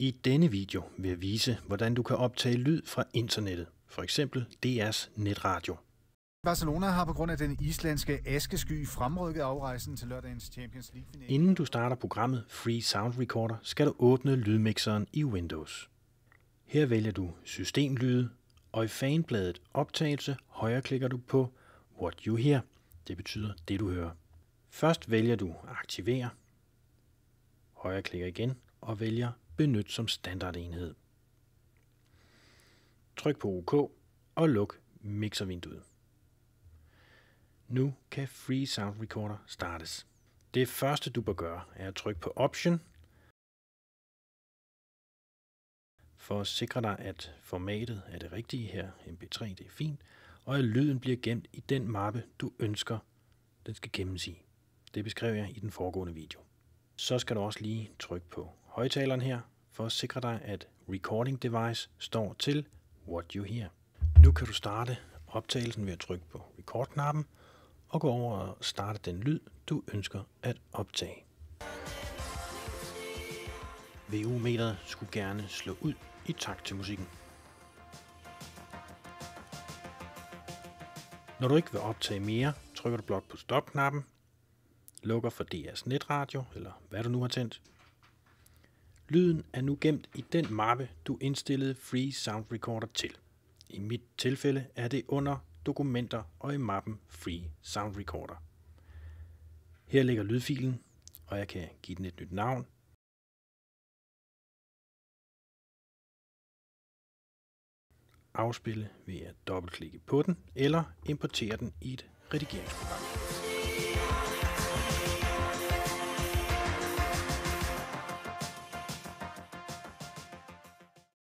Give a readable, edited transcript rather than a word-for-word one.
I denne video vil jeg vise, hvordan du kan optage lyd fra internettet, for eksempel DR's netradio. Barcelona har på grund af den islandske askesky fremrykket afrejsen til lørdagens Champions League-finale. Inden du starter programmet Free Sound Recorder, skal du åbne lydmixeren i Windows. Her vælger du Systemlyde, og i fanbladet Optagelse højreklikker du på What You Hear. Det betyder det du hører. Først vælger du Aktivere, højreklikker igen og vælger Benyt som standardenhed. Tryk på OK og luk mixervinduet. Nu kan Free Sound Recorder startes. Det første du bør gøre er at trykke på Option for at sikre dig, at formatet er det rigtige her. MP3 det er fint, og at lyden bliver gemt i den mappe du ønsker den skal gemmes i. Det beskrev jeg i den foregående video. Så skal du også lige trykke på højtaleren her for at sikre dig, at Recording Device står til What You Hear. Nu kan du starte optagelsen ved at trykke på Record-knappen og gå over og starte den lyd, du ønsker at optage. VU-meteret skulle gerne slå ud i takt til musikken. Når du ikke vil optage mere, trykker du blot på stop-knappen, lukker for DR's netradio, eller hvad du nu har tændt. Lyden er nu gemt i den mappe, du indstillede Free Sound Recorder til. I mit tilfælde er det under Dokumenter og i mappen Free Sound Recorder. Her ligger lydfilen, og jeg kan give den et nyt navn. Afspille ved at dobbeltklikke på den, eller importere den i et redigeringsprogram.